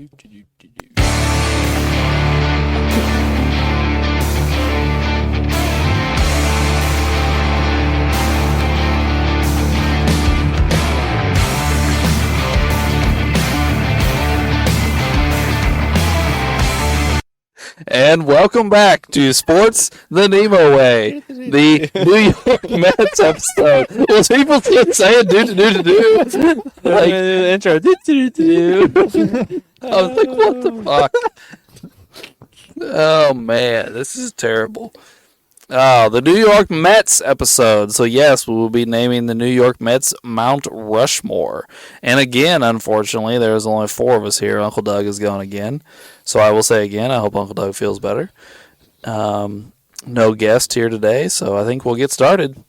And welcome back to Sports the NEMO Way, the New York Mets episode. Well, people keep saying do. Like, intro, do. I was like, what the fuck? Oh, man, this is terrible. Oh, the New York Mets episode. So, yes, we will be naming the New York Mets Mount Rushmore. And again, unfortunately, there's only 4 of us here. Uncle Doug is gone again. So I will say again, I hope Uncle Doug feels better. No guest here today, so I think we'll get started.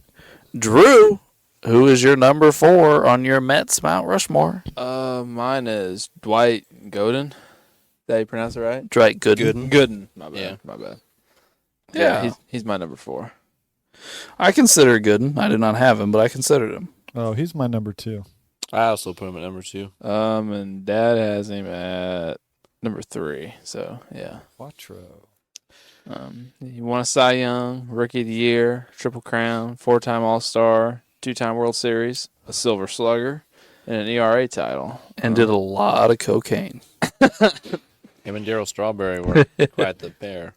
Drew, who is your number 4 on your Mets Mount Rushmore? Mine is Dwight Gooden. Did I pronounce it right? Dwight Gooden. Gooden. My bad. Yeah. My bad. Yeah. He's my number 4. I consider Gooden. I did not have him, but I considered him. Oh, he's my number 2. I also put him at number 2. And Dad has him at number 3. So yeah. Quattro. He won a Cy Young, Rookie of the Year, Triple Crown, 4-time All-Star, 2-time World Series, a Silver Slugger, and an ERA title. And did a lot of cocaine. Him and Darryl Strawberry were quite the pair.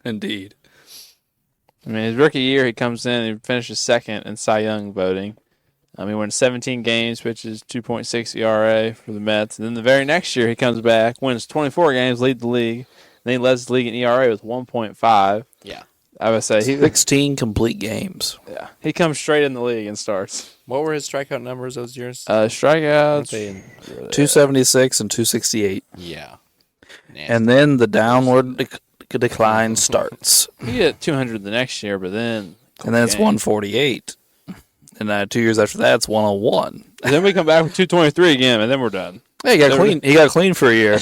Indeed. I mean, his rookie year, he comes in and finishes second in Cy Young voting. He won 17 games, pitches 2.6 ERA for the Mets. And then the very next year, he comes back, wins 24 games, leads the league. And then he leads the league in ERA with 1.5. Yeah. I would say 16 complete games. Yeah, he comes straight in the league and starts. What were his strikeout numbers those years? Strikeouts, 276 and 268. Yeah. Nasty. And then the downward decline starts. He hit 200 the next year, but then And then it's 148. And 2 years after that, it's 101. And then we come back with 223 again, and then we're done. Hey, he got clean. He got clean for a year.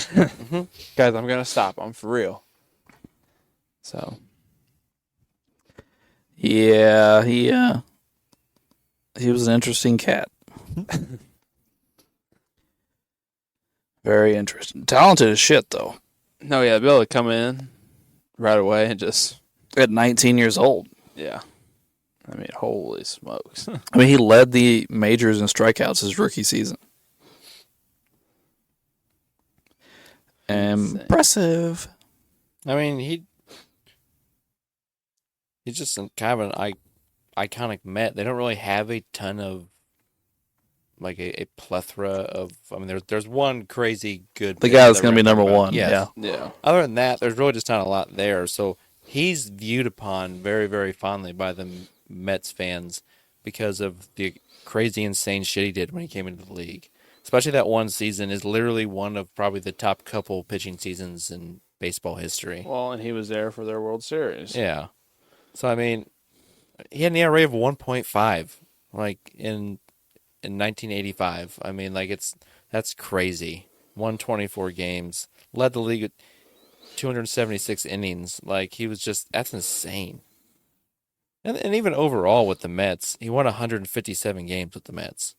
Guys, I'm gonna stop. I'm for real. So Yeah, he was an interesting cat. Very interesting. Talented as shit, though. no, yeah, Bill would come in right away and just At 19 years old. yeah. I mean, holy smokes! I mean, he led the majors in strikeouts his rookie season. Impressive. I mean, he's just kind of an iconic Met. They don't really have a ton of, like, a plethora of. I mean, there's one crazy good. The guy that's going to be number 1. Yes. Yeah. Other than that, there's really just not a lot there. So he's viewed upon very, very fondly by the Mets fans because of the crazy, insane shit he did when he came into the league. Especially that one season is literally one of probably the top couple pitching seasons in baseball history. Well, and he was there for their World Series. Yeah. So, I mean, he had an ERA of 1.5, like, in 1985. I mean, like, that's crazy. Won 24 games. Led the league with 276 innings. Like, he was just, that's insane. And even overall with the Mets, he won 157 games with the Mets.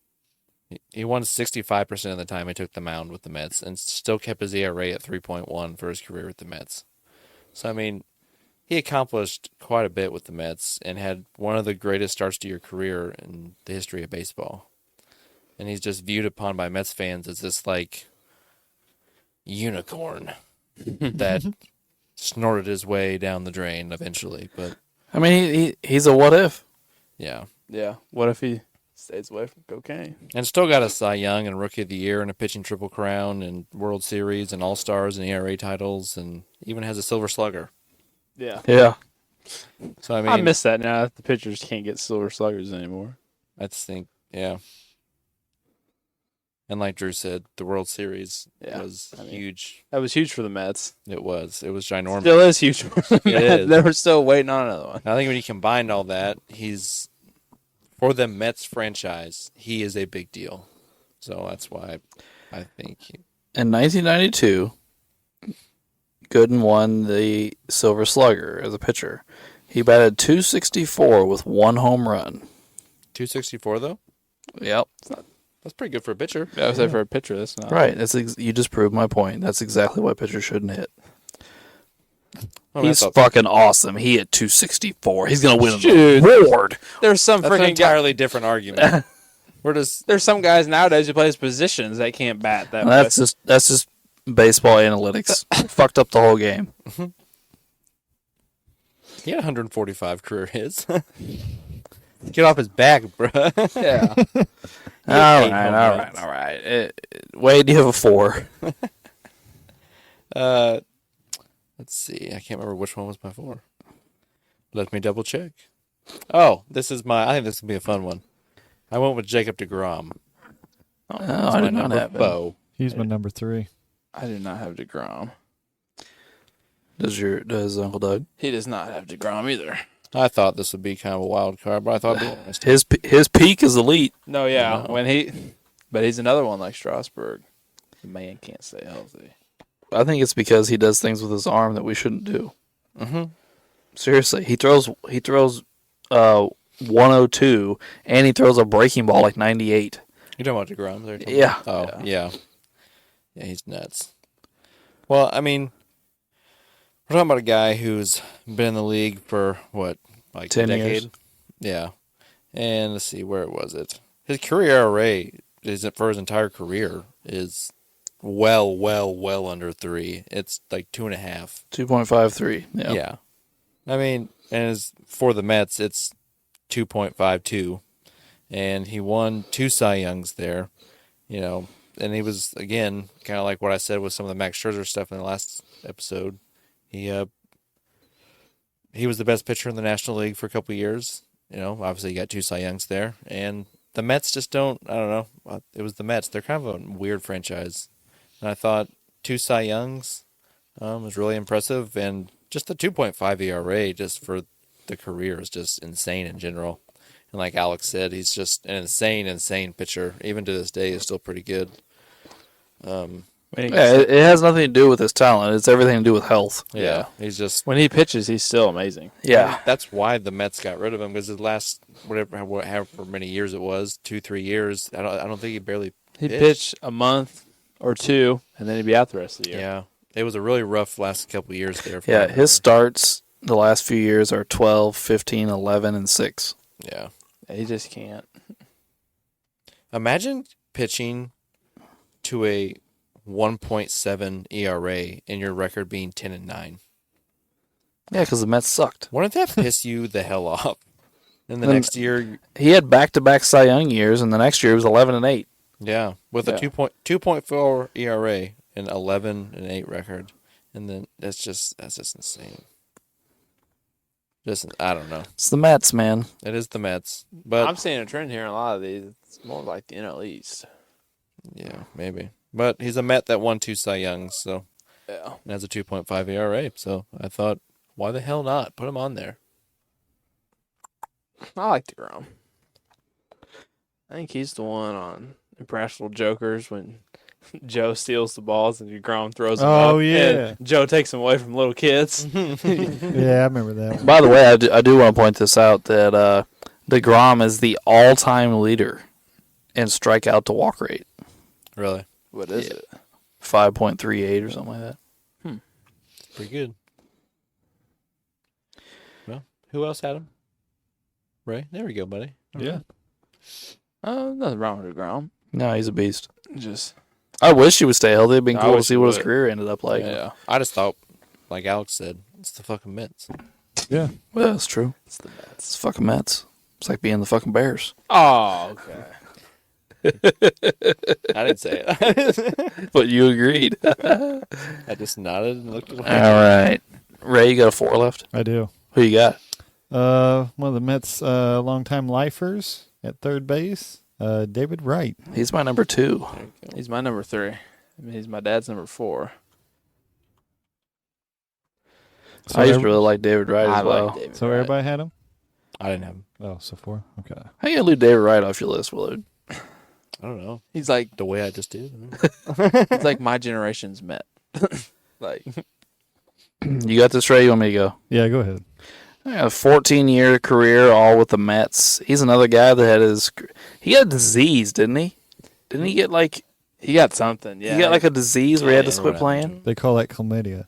He won 65% of the time he took the mound with the Mets and still kept his ERA at 3.1 for his career with the Mets. So, I mean, he accomplished quite a bit with the Mets and had one of the greatest starts to your career in the history of baseball. And he's just viewed upon by Mets fans as this, like, unicorn that snorted his way down the drain eventually. But I mean, he's a what if. yeah. Yeah. What if he stays away from cocaine? And still got a Cy Young and Rookie of the Year and a pitching Triple Crown and World Series and All-Stars and ERA titles and even has a Silver Slugger. Yeah. Yeah. So, I mean, I miss that now that the pitchers can't get Silver Sluggers anymore. I just think, yeah. And like Drew said, the World Series was huge. That was huge for the Mets. It was ginormous. Still is huge for the It Mets. is. They were still waiting on another one. I think when you combined all that, for the Mets franchise, he is a big deal. So that's why I think In 1992, Gooden won the Silver Slugger as a pitcher. He batted .264 with 1 home run. 264 though. Yep. That's pretty good for a pitcher. I would say for a pitcher, that's not. Right. You just proved my point. That's exactly why pitchers shouldn't hit. He's fucking awesome. He hit 264. He's going to win an award. There's some That's an freaking entirely different argument. There's some guys nowadays who play positions that can't bat that That's just baseball analytics. Fucked up the whole game. He had 145 career hits. Get off his back, bro. Yeah. All right. Wade, you have a 4. Let's see. I can't remember which one was my 4. Let me double check. Oh, I think this will be a fun one. I went with Jacob deGrom. I did not have Bo. He's my number 3. I do not have DeGrom. Does Uncle Doug? He does not have DeGrom either. I thought this would be kind of a wild card, but I thought it'd be honest. His peak is elite. No, yeah. But he's another one like Strasburg. The man can't stay healthy. I think it's because he does things with his arm that we shouldn't do. Mm-hmm. Seriously, he throws 102 and he throws a breaking ball like 98. You talking about DeGrom there? Yeah. Oh, yeah. Yeah, he's nuts. Well, I mean, we're talking about a guy who's been in the league for, what, like 10 a decade? years. Yeah. And let's see, where was it? His career ERA for his entire career is well under 3. It's like 2.5. 2.53. Yeah. I mean, and for the Mets, it's 2.52. And he won 2 Cy Youngs there, and he was, again, kind of like what I said with some of the Max Scherzer stuff in the last episode. He was the best pitcher in the National League for a couple of years. Obviously he got 2 Cy Youngs there. And the Mets just don't, I don't know. It was the Mets. They're kind of a weird franchise. And I thought 2 Cy Youngs was really impressive. And just the 2.5 ERA just for the career is just insane in general. And like Alex said, he's just an insane pitcher. Even to this day, he's still pretty good. It has nothing to do with his talent. It's everything to do with health. Yeah, he's just... When he pitches, he's still amazing. Yeah. That's why the Mets got rid of him, because the last, however many years it was, 2-3 years, I don't think he barely He'd pitch a month or 2, and then he'd be out the rest of the year. Yeah. It was a really rough last couple of years there. Yeah, his starts the last few years are 12, 15, 11, and 6. Yeah. He just can't. Imagine pitching to a 1.7 ERA and your record being 10-9. Yeah, because the Mets sucked. Wouldn't that piss you the hell off? And the next year, he had back-to-back Cy Young years, and the next year he was 11-8. Yeah, with a 2.4 ERA and 11-8 record, and then that's just insane. Just I don't know. It's the Mets, man. It is the Mets, but I'm seeing a trend here in a lot of these. It's more like the NL East. Yeah, maybe. But he's a Met that won 2 Cy Youngs, so Yeah. and has a 2.5 ERA. So I thought, why the hell not? Put him on there. I like DeGrom. I think he's the one on Impractical Jokers when Joe steals the balls and DeGrom throws them up. Oh, yeah. And Joe takes them away from little kids. Yeah, I remember that. By the way, I do want to point this out that DeGrom is the all-time leader in strikeout to walk rate. Really? What is it? 5.38 or something like that. Pretty good. Well, who else had him? Ray? There we go, buddy. Yeah. Nothing wrong with DeGrom. No, he's a beast. Just I wish he would stay healthy. It'd been I cool to wish see he what his would. career ended up like. yeah. I just thought, like Alex said, it's the fucking Mets. Yeah. Well, that's true. It's the Mets. It's the fucking Mets. It's like being the fucking Bears. Oh, okay. I didn't say it. But you agreed. I just nodded and looked away. All right. Ray, you got a 4 left? I do. Who you got? One of the Mets' longtime lifers at third base, David Wright. He's my number 2. He's my number 3. I mean, he's my dad's number 4. So I used to really like David Wright I as well. like David So Wright. everybody had him? I didn't have him. Oh, so 4? Okay. How you gonna leave David Wright off your list, Willard? I don't know. He's like The way I just did. he's like my generation's Met. Like You got this, Ray? You want me to go? Yeah, go ahead. A 14-year career, all with the Mets. He's another guy that he had disease, didn't he? Didn't he get like He got something. Yeah, he got like a disease where he had to quit Yeah. playing? They call that chlamydia.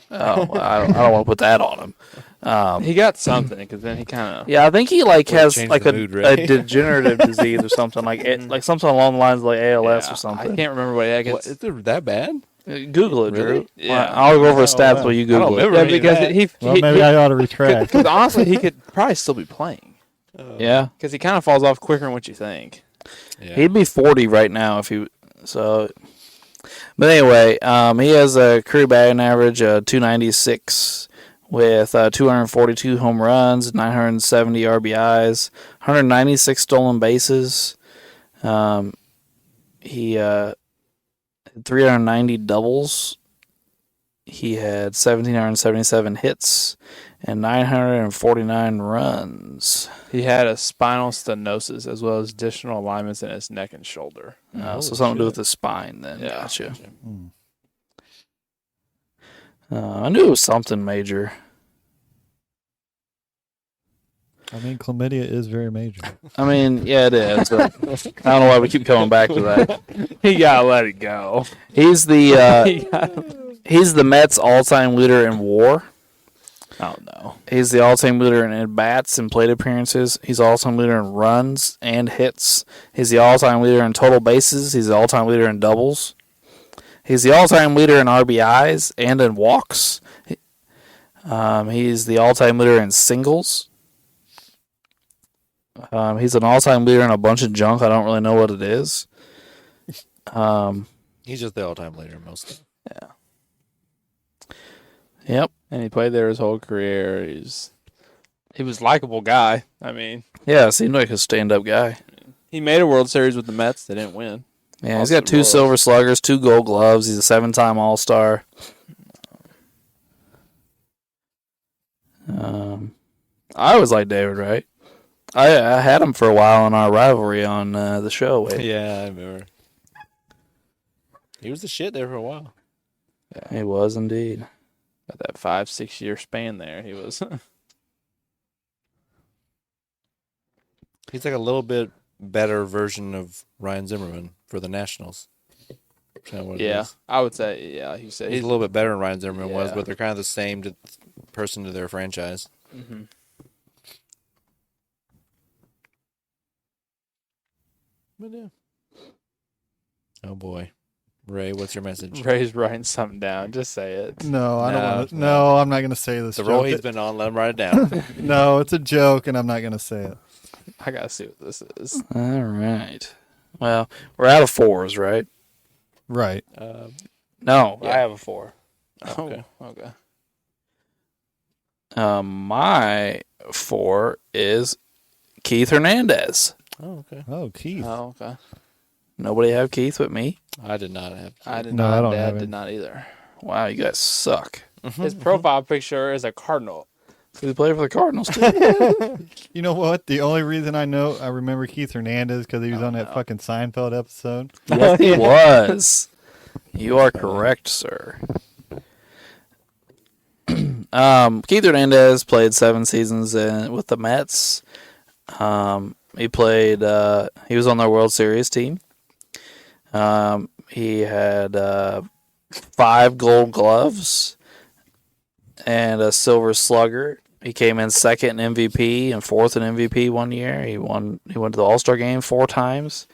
Oh, I don't want to put that on him. he got something because then he kind of. Yeah, I think he like has change like the a, mood, a Ray. degenerative disease or something like something along the lines of like ALS or I something. can't remember what he had. What, is it that bad? Google it, Drew. Really? Yeah. I'll go over his stats wow. while you I don't Google it. remember. Yeah, because that. Well, maybe I ought to retract. Because honestly, he could probably still be playing. Yeah, Because he kind of falls off quicker than what you think. Yeah. he'd be 40 right now if he. So, but anyway, he has a career batting average of 296 with 242 home runs, 970 RBIs, 196 stolen bases. He had 390 doubles. He had 1,777 hits and 949 runs. He had a spinal stenosis as well as additional alignments in his neck and shoulder. So something to do with the spine then. Yeah. Gotcha. Hmm. I knew it was something major. I mean, chlamydia is very major. I mean, yeah, it is. But I don't know why we keep coming back to that. He gotta let it go. He's the he's the Mets' all-time leader in WAR. Oh no. He's the all-time leader in at-bats and plate appearances. He's the all-time leader in runs and hits. He's the all-time leader in total bases. He's the all-time leader in doubles. He's the all-time leader in RBIs and in walks. He's the all-time leader in singles. He's an all-time leader in a bunch of junk. I don't really know what it is. He's just the all-time leader most. Yep. And he played there his whole career. He was a likable guy. I mean, Yeah, seemed like a stand-up guy. he made a World Series with the Mets. They didn't win. Yeah, he's Also got 2 Royals. Silver Sluggers, 2 Gold Gloves. He's a 7-time All-Star. I always liked David Wright. I had him for a while in our rivalry on the show. Wait, Yeah, I remember. He was the shit there for a while. he was indeed. Got that 5-6 year span there. He was. He's like a little bit better version of Ryan Zimmerman for the Nationals. Kinda what it yeah, is. I would say. Yeah, he said He's a little bit better than Ryan Zimmerman was, Yeah. but they're kind of the same person to their franchise. Mm-hmm. But yeah. Oh boy, Ray, what's your message? Ray's writing something down. Just say it. No, I don't No, want to. no. No, I'm not going to say this. The joke. role he's been on, let him write it down. No, it's a joke, and I'm not going to say it. I gotta see what this is. All right. Well, we're out of 4s, right? Right. No, Yeah. I have a 4. Okay. Oh, okay. My 4 is Keith Hernandez. Oh, okay. Oh, Keith. Oh, okay. Nobody have Keith with me? I did not have. I did No, not. I don't Dad have did him. not either. Wow, you guys suck. His profile picture is a cardinal. Did he play for the Cardinals too? You know what? The only reason I remember Keith Hernandez because he was on that fucking Seinfeld episode. Yes, he was. You are correct, sir. Keith Hernandez played 7 seasons with the Mets. He played. He was on their World Series team. He had 5 Gold Gloves and a Silver Slugger. He came in 2nd in MVP and 4th in MVP one year. He went to the All-Star game 4 times.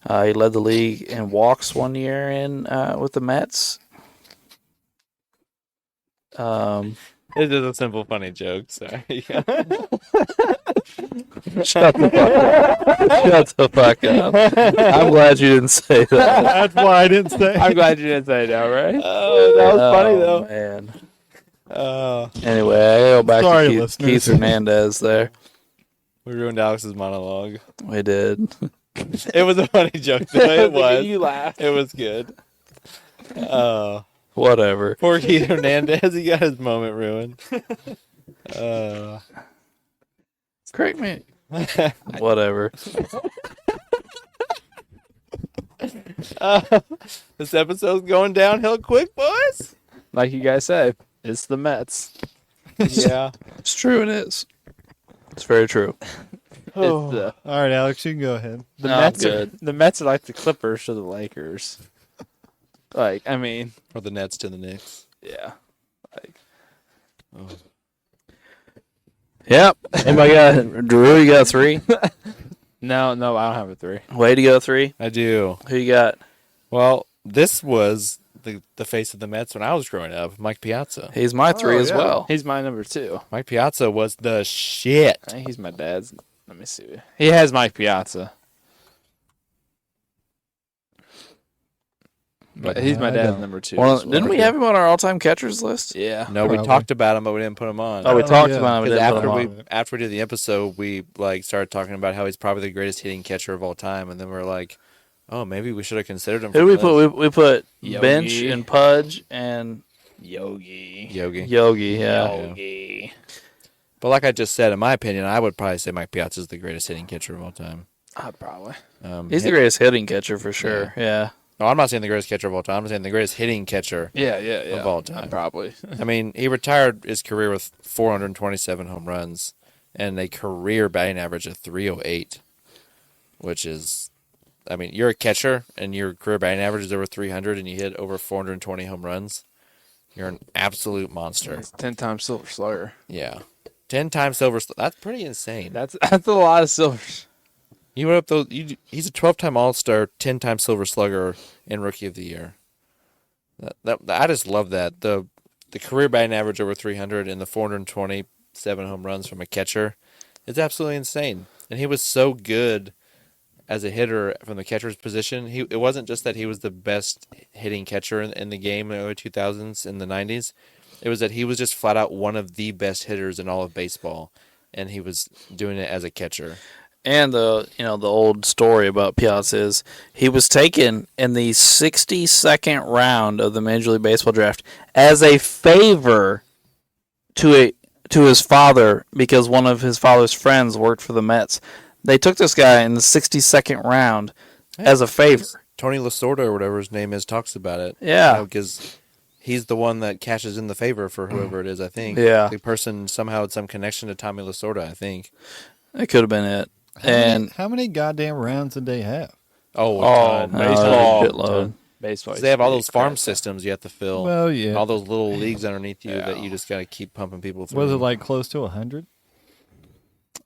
He led the league in walks one year with the Mets. It's just a simple, funny joke. Sorry. Shut the fuck up. Shut the fuck up. I'm glad you didn't say that. That's why I didn't say. I'm glad you didn't say that, right? Oh, that was funny though. Man. Oh, Anyway, I go back Sorry, to Keith listeners. Hernandez there. we ruined Alex's monologue. We did. It was a funny joke though. It was. You laughed. It was good. Oh, Whatever. poor Keith Hernandez. He got his moment ruined. Correct me. Whatever. This episode's going downhill quick, boys. Like you guys say, it's the Mets. Yeah. It's true, it is. It's very true. Oh. the All right, Alex, you can go ahead. the No, I'm Mets. good. The Mets are like the Clippers to the Lakers. Like, I mean, Or the Nets to the Knicks. yeah. Like, Yep. Anybody got Drew? You got 3? no, I don't have a 3. Way to go, 3. I do. Who you got? Well, this was the face of the Mets when I was growing up, Mike Piazza. He's my 3 as yeah. well. He's my number 2. Mike Piazza was the shit. I think he's my dad's. Let me see. He has Mike Piazza. But he's my I dad's don't. number 2. Well, as well. didn't we have him on our all-time catchers list? Yeah. No, we Probably. talked about him, but we didn't put him on. Oh, we Oh, talked yeah. about him. Because But after didn't after we did the episode, we like started talking about how he's probably the greatest hitting catcher of all time, and then we're like, oh, maybe we should have considered him. Who for did we this. put? We put Yogi. Bench and Pudge and Yogi. Yogi. Yogi. Yeah. Yogi. But like I just said, in my opinion, I would probably say Mike Piazza is the greatest hitting catcher of all time. Probably. He's the greatest hitting catcher for sure. Yeah. No, I'm not saying the greatest catcher of all time. I'm saying the greatest hitting catcher. Yeah. Of all time. Probably. I mean, he retired his career with 427 home runs and a career batting average of 308, which is, I mean, you're a catcher and your career batting average is over 300 and you hit over 420 home runs. You're an absolute monster. It's 10-time Silver Slugger. Yeah. 10 times silver. That's pretty insane. That's a lot of silvers. You went up those. He's a 12-time All-Star, 10-time Silver Slugger, and Rookie of the Year. I just love that the career batting average over 300 and the 427 home runs from a catcher. It's absolutely insane. And he was so good as a hitter from the catcher's position. It wasn't just that he was the best hitting catcher in the game in the early 2000s and the 90s. It was that he was just flat out one of the best hitters in all of baseball, and he was doing it as a catcher. And the old story about Piazza is he was taken in the 62nd round of the Major League Baseball draft as a favor to his father because one of his father's friends worked for the Mets. They took this guy in the 62nd round as a favor. Tony Lasorda or whatever his name is talks about it. Yeah. Because he's the one that cashes in the favor for whoever it is, I think. Yeah. The person somehow had some connection to Tommy Lasorda, I think. It could have been it. And How many goddamn rounds did they have? Oh, baseball. shitload. Baseball. They have all those farm Crap. systems you have to fill. Well, yeah. All those little leagues underneath you that you just got to keep pumping people through. Was it like close to 100?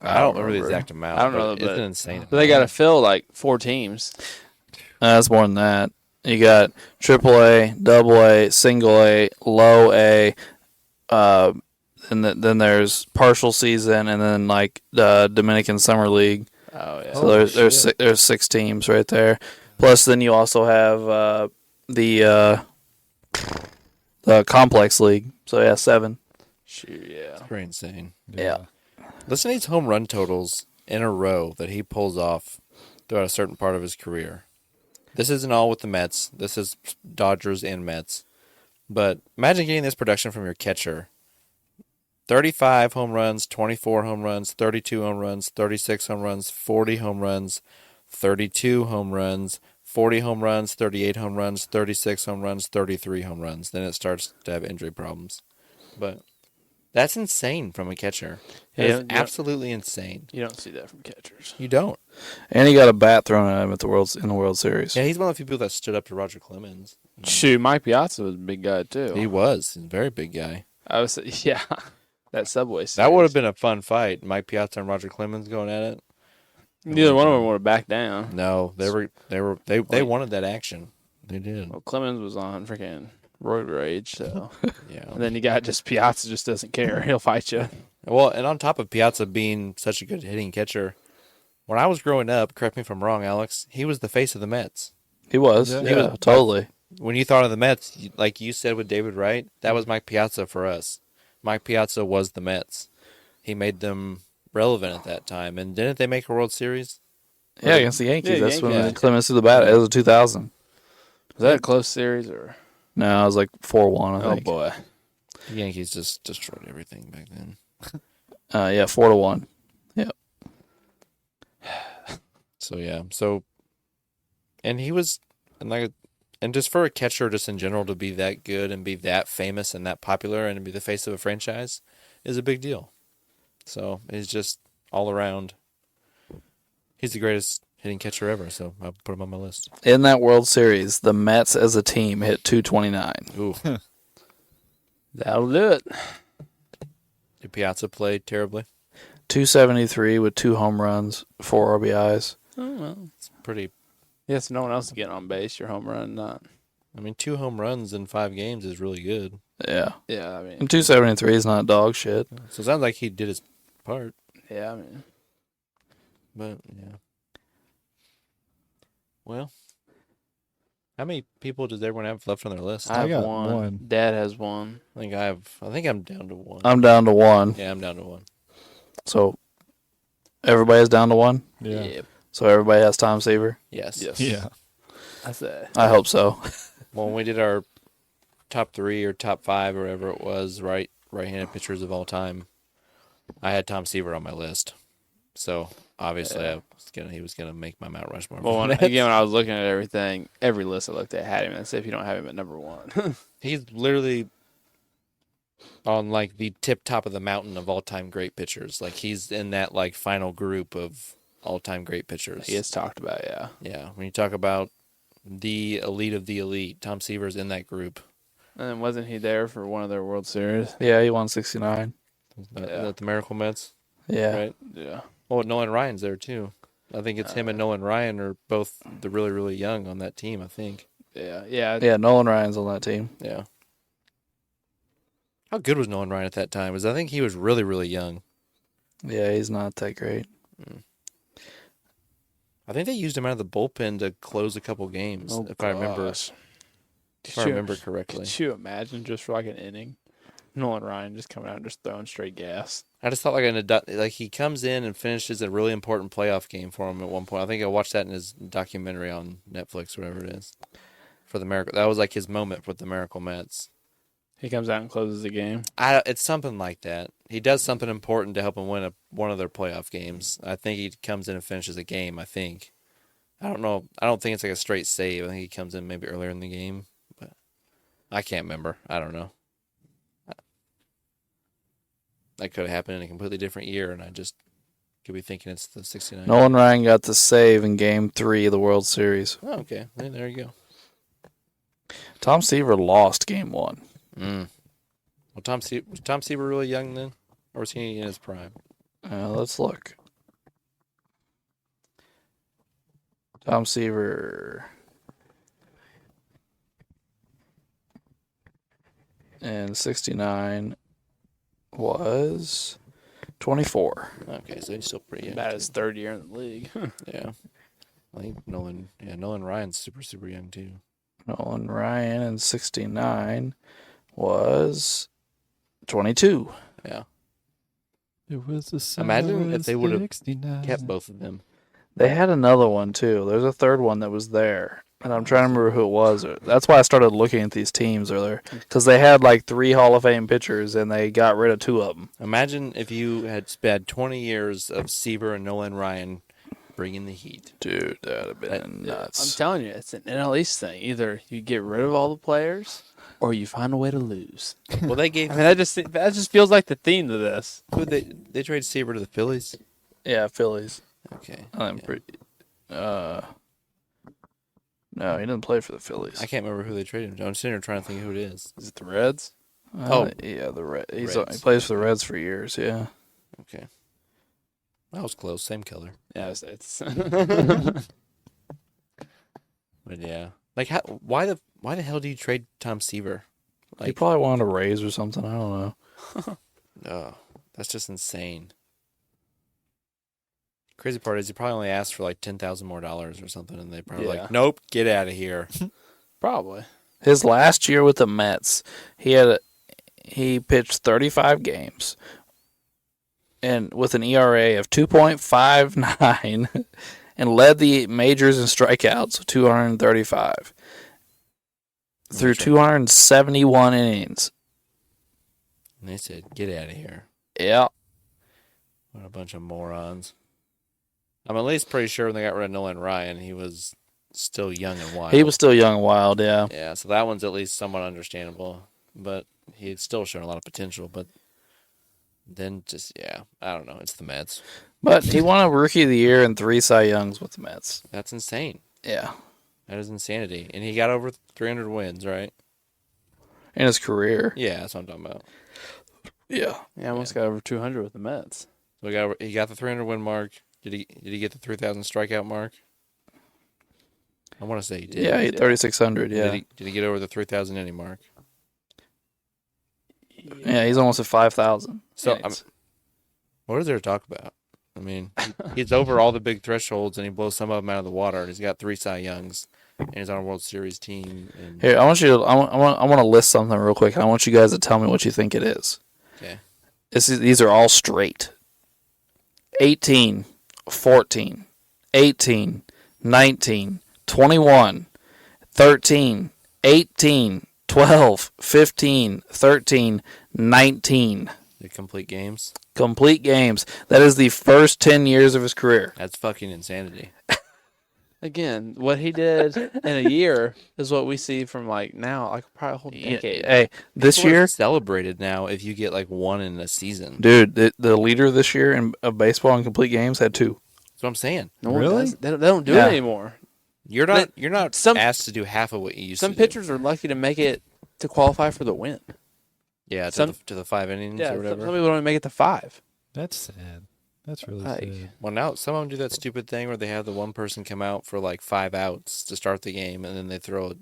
I don't remember the exact amount. I don't know, It's but- an insane. But they got to fill like 4 teams. That's more than that. You got AAA, AA, single A, low A, and then there's partial season, and then like the Dominican Summer League. Oh yeah. So there's 6 teams right there. Plus, then you also have the complex league. So yeah, 7. Shoot, yeah. Pretty insane. Yeah. Listen to these home run totals in a row that he pulls off throughout a certain part of his career. This isn't all with the Mets. This is Dodgers and Mets. But imagine getting this production from your catcher. 35 home runs, 24 home runs, 32 home runs, 36 home runs, 40 home runs, 32 home runs, 40 home runs, 38 home runs, 36 home runs, 33 home runs. Then it starts to have injury problems. But that's insane from a catcher. It's absolutely insane. You don't see that from catchers. You don't. And he got a bat thrown at him in the World Series. Yeah, he's one of the few people that stood up to Roger Clemens. Shoot, Mike Piazza was a big guy too. He was. He's a very big guy. I was yeah. That Subway series. That would have been a fun fight. Mike Piazza and Roger Clemens going at it. Neither one of them would have backed down. No, they wanted that action. They did. Well, Clemens was on freaking roid rage, so Yeah. and then you got just Piazza just doesn't care. He'll fight you. Well, and on top of Piazza being such a good hitting catcher, when I was growing up, correct me if I'm wrong, Alex, he was the face of the Mets. He was. Yeah. Yeah, He was- totally. When you thought of the Mets, like you said with David Wright, that was Mike Piazza for us. Mike Piazza was the Mets. He made them relevant at that time. And didn't they make a World Series? Yeah, against the Yankees. Yeah, That's when Yankees. Clemens threw the bat. It was 2000. Was that a close series or? No, it was like 4-1, I Oh think. boy. The Yankees just destroyed everything back then. Yeah, 4-1. Yep. So yeah, and he was, and just for a catcher, just in general, to be that good and be that famous and that popular and to be the face of a franchise is a big deal. So he's just all around He's the greatest hitting catcher ever, so I'll put him on my list. In that World Series, the Mets as a team hit 229. Ooh. That'll do it. Did Piazza play terribly? 273 with 2 home runs, 4 RBIs. Oh, well. It's pretty. Yes, no one else is getting on base. Your home run, not. I mean, 2 home runs in 5 games is really good. Yeah. Yeah, I mean. And 273 is not dog shit. So it sounds like he did his part. Yeah, I mean. But, yeah. Well, how many people does everyone have left on their list? I have got one. one. Dad has one. I think I'm down to 1. I'm down to 1. Yeah, I'm down to 1. So everybody's down to 1. Yeah. Yep. So everybody has Tom Seaver. Yes. Yes. Yeah. I say. I hope so. Well, when we did our top 3 or top 5 or whatever it was, right-handed pitchers of all time, I had Tom Seaver on my list. So obviously, he was gonna make my Mount Rushmore. Well, when I was looking at everything, every list I looked at had him. And say if you don't have him at number 1. He's literally on like the top of the mountain of all-time great pitchers. Like he's in that like final group of all-time great pitchers. He is talked about, yeah. Yeah, when you talk about the elite of the elite, Tom Seaver's in that group. And then wasn't he there for one of their World Series? Yeah, he won 69. Is that the Miracle Mets? Yeah. Right? Yeah. Oh, Nolan Ryan's there too. I think it's him and Nolan Ryan are both the really, really young on that team, I think. Yeah. Yeah. Yeah, Nolan Ryan's on that team. Yeah. How good was Nolan Ryan at that time? I think he was really, really young. Yeah, he's not that great. I think they used him out of the bullpen to close a couple games, if I remember correctly. Could you imagine just for like an inning? Nolan Ryan just coming out and just throwing straight gas. I just thought like he comes in and finishes a really important playoff game for him at one point. I think I watched that in his documentary on Netflix, whatever it is, for the Miracle. That was like his moment with the Miracle Mets. He comes out and closes the game. It's something like that. He does something important to help him win one of their playoff games. I think he comes in and finishes a game. I think. I don't know. I don't think it's like a straight save. I think he comes in maybe earlier in the game, but I can't remember. I don't know. That could have happened in a completely different year, and I just could be thinking it's the 69. Nolan Ryan got the save in Game 3 of the World Series. Oh, okay. Well, there you go. Tom Seaver lost Game 1. Well, was Tom Seaver really young then? Or was he in his prime? Let's look. Tom Seaver in 69 was 24. Okay, so he's still pretty young. About his third year in the league. Yeah. I think Nolan Ryan's super, super young too. Nolan Ryan in 69 was 22. Yeah. It was a Imagine if they would have 69. kept both of them. They had another one, too. There's a third one that was there. And I'm trying to remember who it was. That's why I started looking at these teams earlier. Because they had like 3 Hall of Fame pitchers, and they got rid of 2 of them. Imagine if you had spent 20 years of Seaver and Nolan Ryan bringing the heat. Dude, that would have been I'm nuts. telling you, it's an NL East thing. Either you get rid of all the players, or you find a way to lose. Well, they gave I mean, that just feels like the theme to this. who they traded Seaver to the Phillies. Yeah, Phillies. Okay. I'm Yeah. pretty. No, he didn't play for the Phillies. I can't remember who they traded him. I'm sitting here trying to think who it is. Is it the Reds? Yeah, the Reds. He Reds. plays for the Reds for years. Yeah. Okay. That was close. Same color. Yeah, it's But yeah. Like why the hell do you trade Tom Seaver? He Like probably wanted a raise or something. I don't know. oh, that's just insane. Crazy part is he probably only asked for like $10,000 more or something, and they probably Yeah. like, nope, get out of here. probably. His last year with the Mets, he pitched 35 games, and with an ERA of 2.59, and led the majors in strikeouts, 235, through 271 innings. And they said, get out of here. Yeah. What a bunch of morons. I'm at least pretty sure when they got rid of Nolan Ryan, he was still young and wild. He was still young and wild, yeah. Yeah, so that one's at least somewhat understandable. But he had still shown a lot of potential. But then just, yeah, I don't know. It's the Mets. But he won a Rookie of the Year and 3 Cy Youngs with the Mets. That's insane. Yeah. That is insanity. And he got over 300 wins, right? In his career. Yeah, that's what I'm talking about. Yeah. Yeah, almost got over 200 with the Mets. So he got the 300 win mark. Did he get the 3,000 strikeout mark? I want to say he did. Yeah, he had 3,600. Yeah. Did he get over the 3,000 inning mark? Yeah, he's almost at 5,000. So, innings. what is there to talk about? I mean, he's over all the big thresholds, and he blows some of them out of the water. And he's got 3 Cy Youngs, and he's on a World Series team. And Here, I want to list something real quick, and I want you guys to tell me what you think it is. okay, These are all straight. 18, 14, 18, 19, 21, 13, 18, 12, 15, 13, 19. the complete games. Complete games. That is the first 10 years of his career. That's fucking insanity. Again, what he did in a year is what we see from now, probably a whole decade. Hey, this People are year, celebrated now if you get like 1 in a season. dude, the leader this year of baseball in complete games had 2. That's what I'm saying. No one Really? does. They don't do Yeah. it anymore. You're not Some- asked to do half of what you used Some to do. pitchers are lucky to make it to qualify for the win. Yeah, some- to the 5 innings Yeah, or some whatever. people don't even make it to 5. That's sad. That's really Like, sad. Well, now some of them do that stupid thing where they have the one person come out for like 5 outs to start the game, and then they throw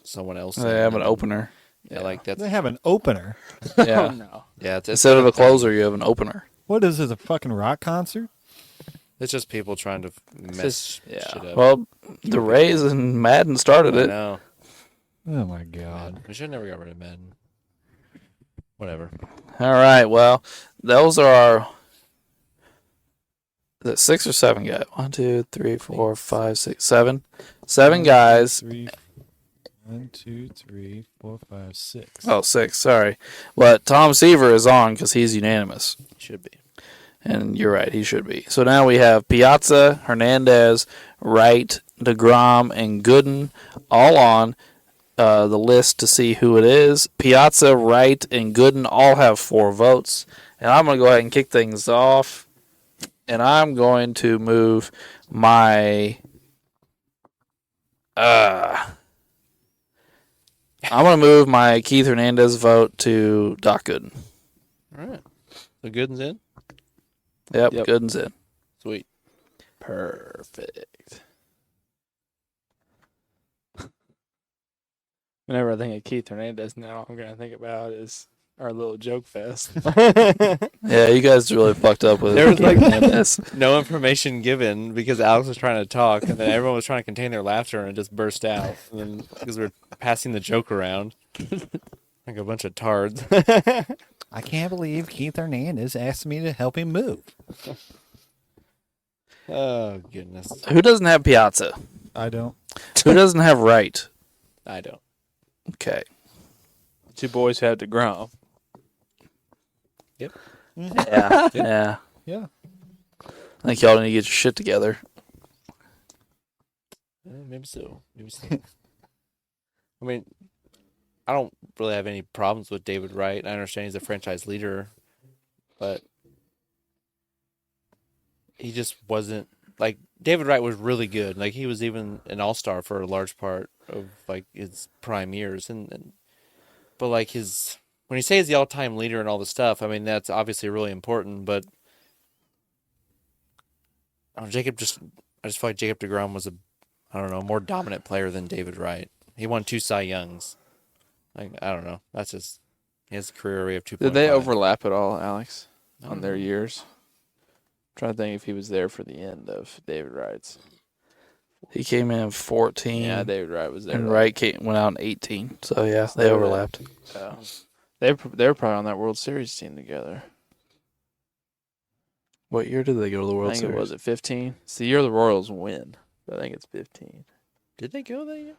someone else. They in, have and an opener. Yeah, like that's They have an opener. Yeah. no. yeah. It's Instead of a closer, you have an opener. What is this, a fucking rock concert? It's just people trying to mess yeah. shit up. Well, the Rays and Madden started I it. know. Oh my god. We should never got rid of Madden. Whatever. All right. Well, those are our. Is it 6 or 7 guys? 1, 2, 3, 4, 5, 6, 7. 7 guys. 1, 2, 3, 4, 5, 6. Oh, 6. Sorry. But Tom Seaver is on because he's unanimous. Should be. And you're right. He should be. So now we have Piazza, Hernandez, Wright, DeGrom, and Gooden all on the list to see who it is. Piazza, Wright, and Gooden all have 4 votes. And I'm going to go ahead and kick things off. And I'm going to move my... I'm going to move my Keith Hernandez vote to Doc Gooden. All right. So Gooden's in. Yep, Yep. Gooden's in. Sweet. Perfect. Whenever I think of Keith Hernandez now, all I'm going to think about is our little joke fest. Yeah, you guys really fucked up with There was Keith like- Hernandez. No information given because Alex was trying to talk, and then everyone was trying to contain their laughter, and it just burst out. And then because we were passing the joke around, like a bunch of tards. I can't believe Keith Hernandez asked me to help him move. Oh goodness. Who doesn't have Piazza? I don't. Who doesn't have Wright? I don't. Okay. 2 boys who have DeGrom. Yeah. Yeah. Yeah. I think y'all need to get your shit together. Maybe so. Maybe so. I mean, I don't really have any problems with David Wright. I understand he's a franchise leader, but he just wasn't like David Wright was really good. Like he was even an all-star for a large part of like his prime years, but like when you say he's the all-time leader and all the stuff, I mean that's obviously really important. But I just feel like Jacob deGrom was a more dominant player than David Wright. He won 2 Cy Youngs. Like I don't know. That's just his career rate of 2.5. Did they overlap at all, Alex, on their years? I'm trying to think if he was there for the end of David Wright's. He came in 14. Yeah, David Wright was there. And Wright went out in 18. So, yeah, they overlapped. So, they were probably on that World Series team together. What year did they go to the I World think Series? it was at 15. It's the year the Royals win. I think it's 15. Did they go that year?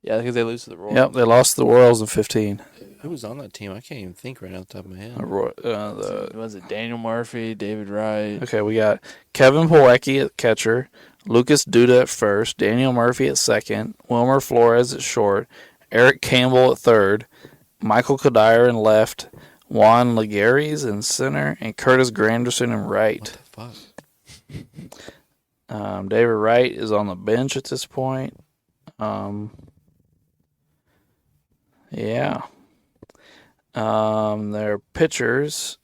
Yeah, because they lose to the Royals. Yep, they lost to the Royals in 15. Who was on that team? I can't even think right off the top of my head. Was it Daniel Murphy, David Wright? Okay, we got Kevin Plawecki at catcher, Lucas Duda at first, Daniel Murphy at second, Wilmer Flores at short, Eric Campbell at third, Michael Kadire in left, Juan Lagares in center, and Curtis Granderson in right. What the fuck? David Wright is on the bench at this point. Yeah. Their pitchers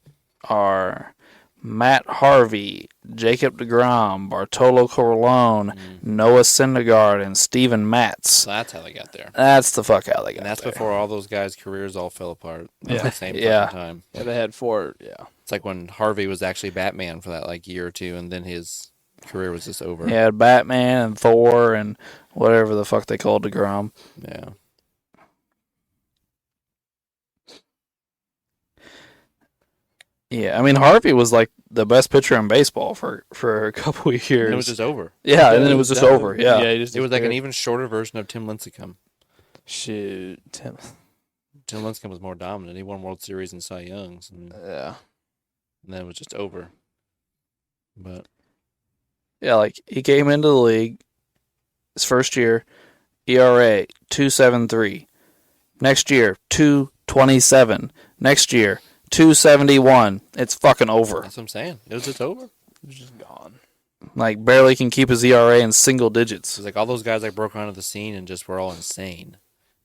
are Matt Harvey, Jacob deGrom, Bartolo Colon, Noah Syndergaard, and Steven Matz. So that's how they got there. That's the fuck how they got And that's there. before all those guys' careers all fell apart at the same Yeah. fucking time. Yeah, they had 4. Yeah. It's like when Harvey was actually Batman for that like year or two, and then his career was just over. He had Batman and Thor and whatever the fuck they called deGrom. Yeah. Yeah, I mean Harvey was like the best pitcher in baseball for a couple of years. And it was just over. Yeah, and then it was just over. Yeah. he just It was like an even shorter version of Tim Lincecum. shoot. Tim. Tim Lincecum was more dominant. He won World Series and Cy Youngs, and Yeah. then it was just over. But Yeah, like he came into the league his first year, ERA 2.73. Next year 2.27. Next year 2.71. It's fucking over. that's what I'm saying. It was just over. It was just gone. Like barely can keep his ERA in single digits. It was like all those guys like broke onto the scene and just were all insane.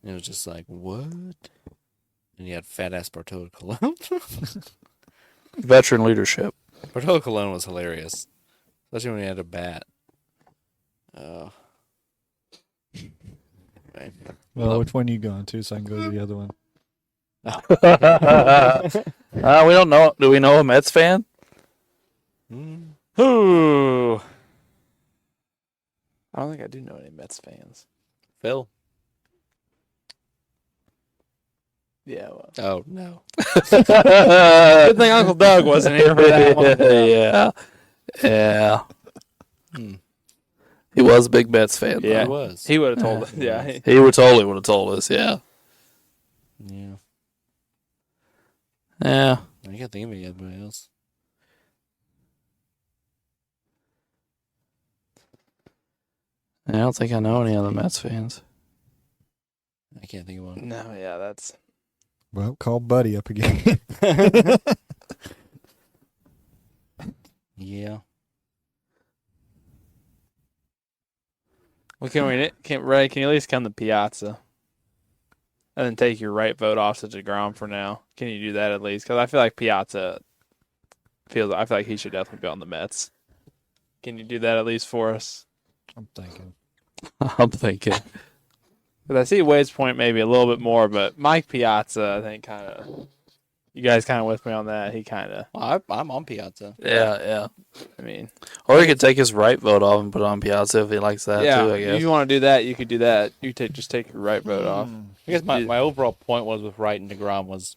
And it was just like, what? And you had fat ass Bartolo Colon. Veteran leadership. Bartolo Colon was hilarious, especially when he had a bat. Okay. Well, which one you going to so I can go to the other one? We don't know. Do we know a Mets fan? Ooh. I don't think I do know any Mets fans. Phil. Yeah. Well. Oh no. Good thing Uncle Doug wasn't here for that one. Yeah. Yeah. He was a big Mets fan. Yeah. He was. He would have told us. Yeah. He would totally would have told us. Yeah. Yeah. Yeah. I can't think of anybody else. I don't think I know any other Mets fans. I can't think of one. No. Yeah. That's. Well, call Buddy up again. Yeah. Well, Ray, can you at least come to Piazza? And then take your right vote off to DeGrom for now. Can you do that at least? Because I feel like Piazza I feel like he should definitely be on the Mets. Can you do that at least for us? I'm thinking. I'm thinking. Because I see Wade's point maybe a little bit more, but Mike Piazza, I think, kind of. You guys kind of with me on that. He kind of. Well, I'm on Piazza. Yeah. I mean. Or he could take his right vote off and put it on Piazza if he likes that Yeah. too, I If guess. you want to do that, you could do that. You just take your right vote off. I guess my overall point was with Wright and DeGrom was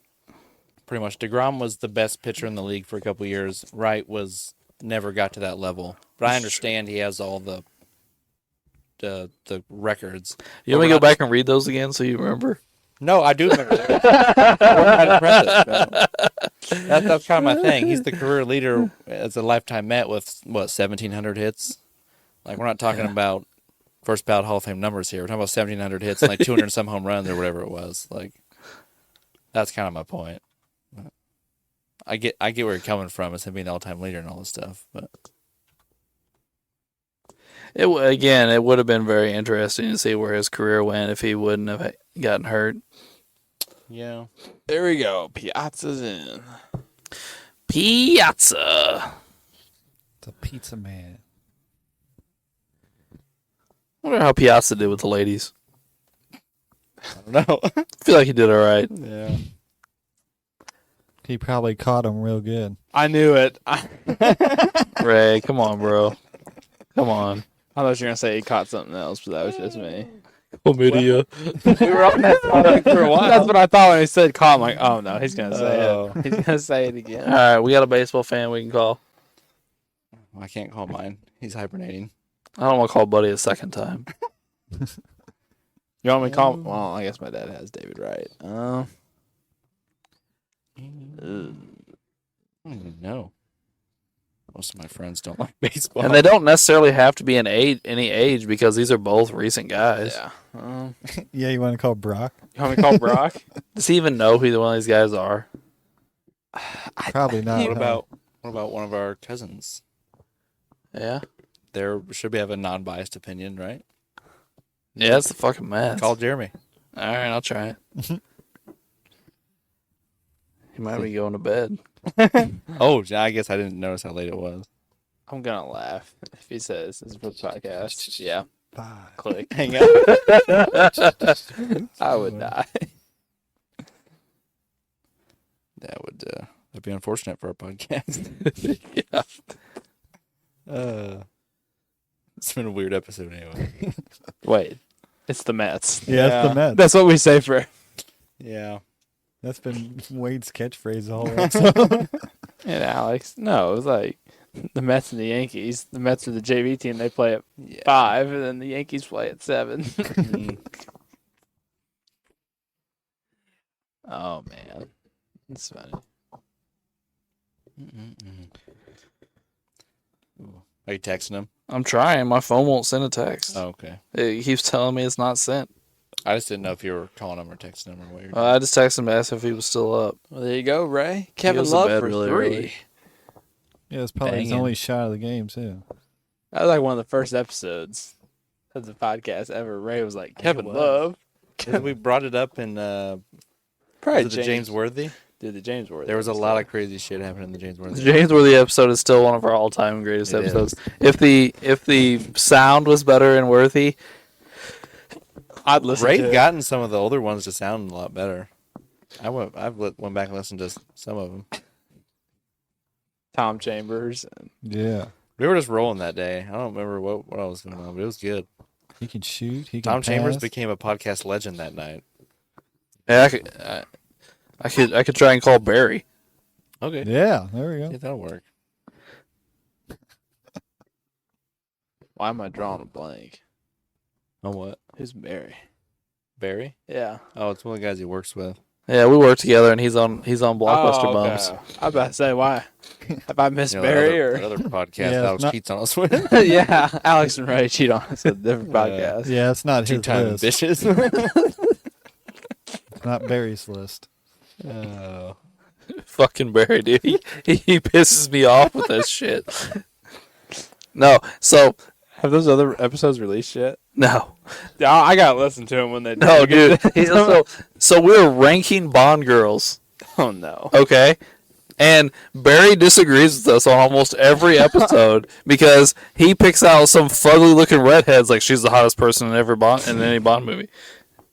pretty much DeGrom was the best pitcher in the league for a couple of years. Wright was never got to that level. But I understand he has all the records. You want me to go back and read those again so you remember? No, I do remember that. That's kind of my thing. He's the career leader as a lifetime Met with, 1,700 hits? Like, we're not talking about first ballot Hall of Fame numbers here. We're talking about 1,700 hits and like 200 and some home runs or whatever it was. Like, that's kind of my point. I get where you're coming from as him being the all-time leader and all this stuff. But It would have been very interesting to see where his career went if he wouldn't have gotten hurt. yeah. There we go. Piazza's in. Piazza. The pizza man. I wonder how Piazza did with the ladies. I don't know. I feel like he did all right. Yeah. He probably caught him real good. I knew it. Ray, come on, bro. Come on. I thought you were going to say he caught something else, but that was just me. Chlamydia. We were on that topic for a while. That's what I thought when he said caught. I'm like, oh no, he's going to say it. He's going to say it All again. right, we got a baseball fan we can call. I can't call mine. He's hibernating. I don't want to call Buddy a second time. You want me to call? Well, I guess my dad has David Wright. I don't even know. Most of my friends don't like baseball. And they don't necessarily have to be any age because these are both recent guys. Yeah. Yeah, you want to call Brock? You want me to call Brock? Does he even know who either one of these guys are? Probably not. What huh? about one of our cousins? Yeah. There should be have a non-biased opinion, right? Yeah, it's the fucking Mets. Call Jeremy. All right, I'll try it. He might be going to bed. Oh, I guess I didn't notice how late it was. I'm gonna laugh if he says this is for the podcast. Yeah, Five. click. Hang up. I would die. That would that'd be unfortunate for our podcast. Yeah. It's been a weird episode anyway. Wait, it's the Mets. Yeah, it's the Mets. That's what we say for. Yeah. That's been Wade's catchphrase the whole episode. And Alex, no, it was like the Mets and the Yankees. The Mets are the JV team. They play at 5, and then the Yankees play at 7. Oh man, that's funny. Are you texting him? I'm trying. My phone won't send a text. Oh, okay. It keeps telling me it's not sent. I just didn't know if you were calling him or texting him or what you're doing. I just texted him to ask if he was still up. Well, there you go, Ray. Kevin goes to Love bed for really 3. early. Yeah, it's probably his Banging. only shot of the game, too. That was like one of the first episodes of the podcast ever. Ray was like, Kevin was. Love. We brought it up in Probably was it the James Worthy? Dude, the James Worthy. There was a lot of crazy shit happening in the James Worthy. The James Worthy episode is still one of our all-time greatest It episodes. If the sound was better in Worthy, I'd listen Ray to it. gotten some of the older ones to sound a lot better. I've went back and listened to some of them. Tom Chambers. Yeah. We were just rolling that day. I don't remember what I was going on, but it was good. He can shoot. He can Tom Chambers pass. became a podcast legend that night. yeah, I could try and call Barry. Okay. Yeah, there we Yeah, go. that'll work. Why am I drawing a blank? On what? Who's Barry? Barry? Yeah. Oh, it's one of the guys he works with. Yeah, we work together, and he's on Blockbuster Oh, okay. Bums. I was about to say, why? Have I missed You know, Barry that other podcast Yeah, Alex not- cheats on us with. yeah, Alex and Ray cheat on us with a different podcast. Yeah, it's not his Two-time list. bitches. It's not Barry's list. Oh. Fucking Barry, dude. He pisses me off with this shit. No, so Have those other episodes released yet? no, I gotta listen to them when they do. no, dude. So we're ranking Bond girls, Oh no. okay? And Barry disagrees with us on almost every episode because he picks out some fugly looking redheads like she's the hottest person in any Bond movie.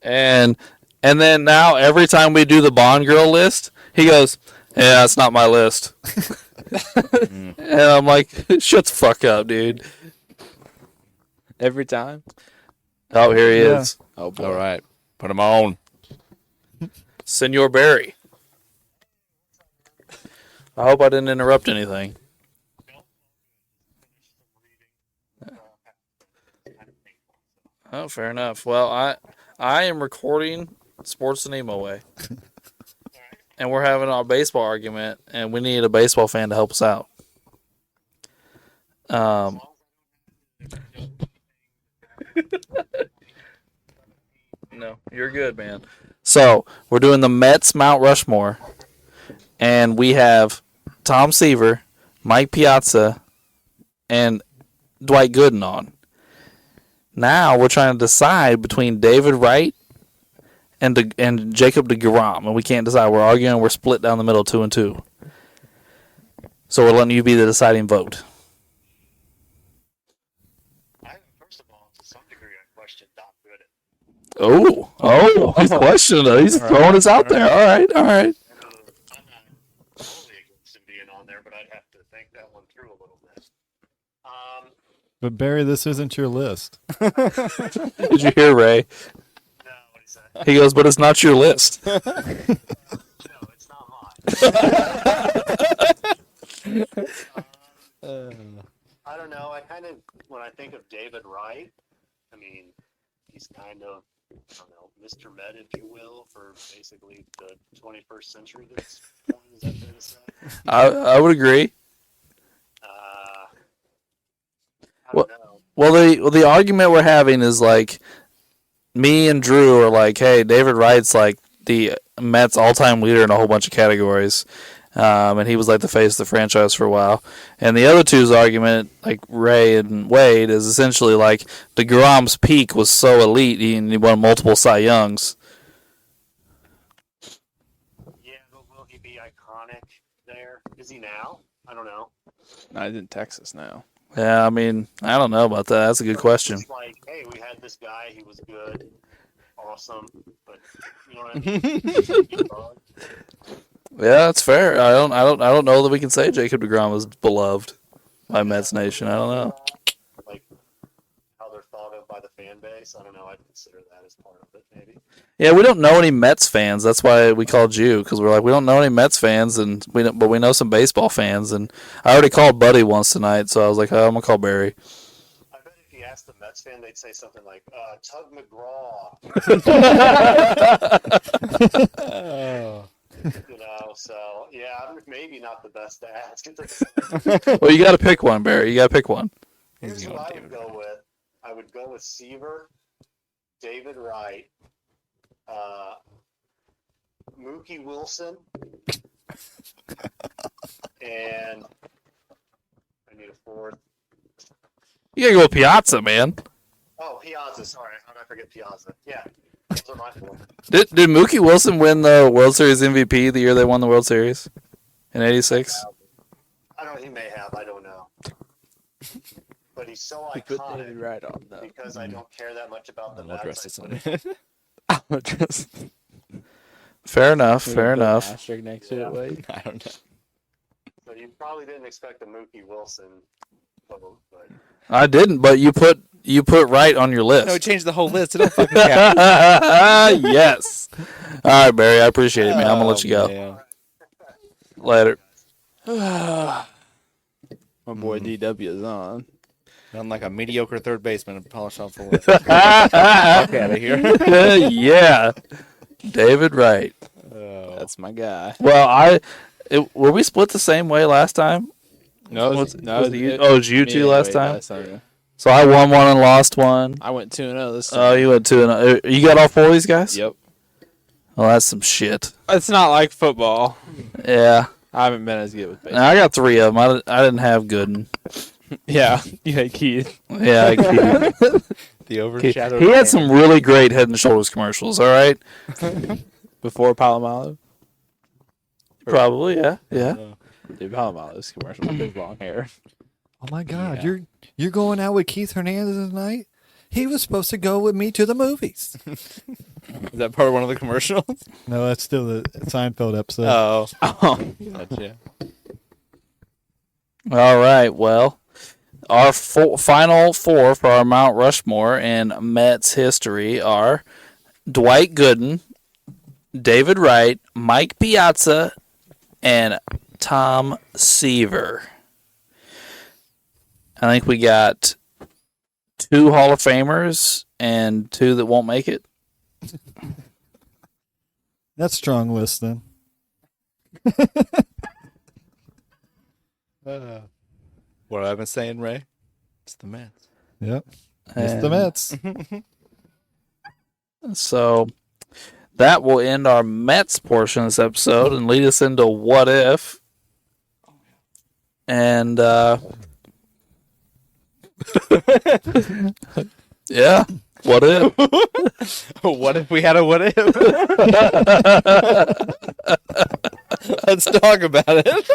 And then now every time we do the Bond girl list, he goes, "Yeah, it's not my list." And I'm like, "Shut the fuck up, dude." Every time. Oh, here he Yeah. is. Oh boy. All right. Put him on. Senor Barry. I hope I didn't interrupt anything. Oh, fair enough. Well, I am recording Sports the NEMO Way. And we're having our baseball argument, and we need a baseball fan to help us out. No, you're good, man. So, we're doing the Mets Mount Rushmore, and we have Tom Seaver, Mike Piazza, and Dwight Gooden on. Now, we're trying to decide between David Wright and Jacob deGrom, and we can't decide. We're arguing. We're split down the middle, 2-2. So we're letting you be the deciding vote. First of all, to some degree, I question Doc Gooden. He's questioning it. He's throwing us out there. All right. I'm not totally against him being on there, but I'd have to think that one through a little bit. But Barry, this isn't your list. Did you hear Ray? No, what he said? He goes, but it's not your list. No, it's not mine. I don't know. When I think of David Wright, I mean, he's kind of, I don't know, Mr. Met, if you will, for basically the 21st century. Is that fair to say? I would agree. I don't know. Well, the argument we're having is like, me and Drew are like, hey, David Wright's like the Mets all-time leader in a whole bunch of categories. And he was like the face of the franchise for a while. And the other two's argument, like Ray and Wade, is essentially like DeGrom's peak was so elite, he won multiple Cy Youngs. Yeah, but will he be iconic there? Is he now? I don't know. No, he's in Texas now. Yeah, I mean, I don't know about that. That's a good question. It's like, hey, we had this guy. He was good, awesome, but you know what I mean? Yeah, that's fair. I don't know that we can say Jacob DeGrom was beloved by Mets Nation. I don't know. Like how they're thought of by the fan base. I don't know. I'd consider that as part of it, maybe. Yeah, we don't know any Mets fans. That's why we called you, because we're like, we don't know any Mets fans, but we know some baseball fans. And I already called Buddy once tonight, so I was like, oh, I'm gonna call Barry. I bet if you asked the Mets fan, they'd say something like, Tug McGraw. You know, so yeah, maybe not the best to ask. Well, you got to pick one, Barry. You got to pick one. Here's who I would go with. I would go with Seaver, David Wright, Mookie Wilson, and I need a fourth. You got to go with Piazza, man. Oh, Piazza. Sorry, how did I forget Piazza? Yeah, those are my four. Did Mookie Wilson win the World Series MVP the year they won the World Series in '86? I don't. He may have. I don't know. But he's so He put David iconic Wright on though. because I don't care that much about the I'll address Mets. this I one. put it- Just Fair enough. Fair enough. asterisk next to it, Wade. I don't know. So you probably didn't expect a Mookie Wilson vote, but I didn't, but you put Wright on your list. No, we changed the whole list. It don't fucking count. Yes. All right, Barry. I appreciate it, man. I'm gonna let you go. Man. Later. My boy DW is on. I'm like a mediocre third baseman and polish off the list. Fuck out of here. Yeah. David Wright. Oh. That's my guy. Well, were we split the same way last time? No, Was no, it you? Oh, it was you me two and last Wade time? yeah. So I won one and lost one. I went 2-0 this time. Oh, you went 2-0. You got all four of these guys? Yep. Well, that's some shit. It's not like football. Yeah. I haven't been as good with baseball. Now, I got three of them. I didn't have Gooden. Yeah, you had Keith. Yeah, The overshadowed. he had some really great Head and Shoulders commercials. All right, Before Palomalo. probably yeah. Dude, Palomalo's commercial with his long hair. Oh my God, Yeah. you're going out with Keith Hernandez tonight? He was supposed to go with me to the movies. Is that part of one of the commercials? No, that's still the Seinfeld episode. Oh. Oh, Gotcha. All right. Well, our final four for our Mount Rushmore in Mets history are Dwight Gooden, David Wright, Mike Piazza, and Tom Seaver. I think we got 2 Hall of Famers and 2 that won't make it. That's strong list then. What have I been saying, Ray? It's the Mets. Yep. It's the Mets. So that will end our Mets portion of this episode and lead us into What If. And yeah, what if? What if we had a what if? Let's talk about it.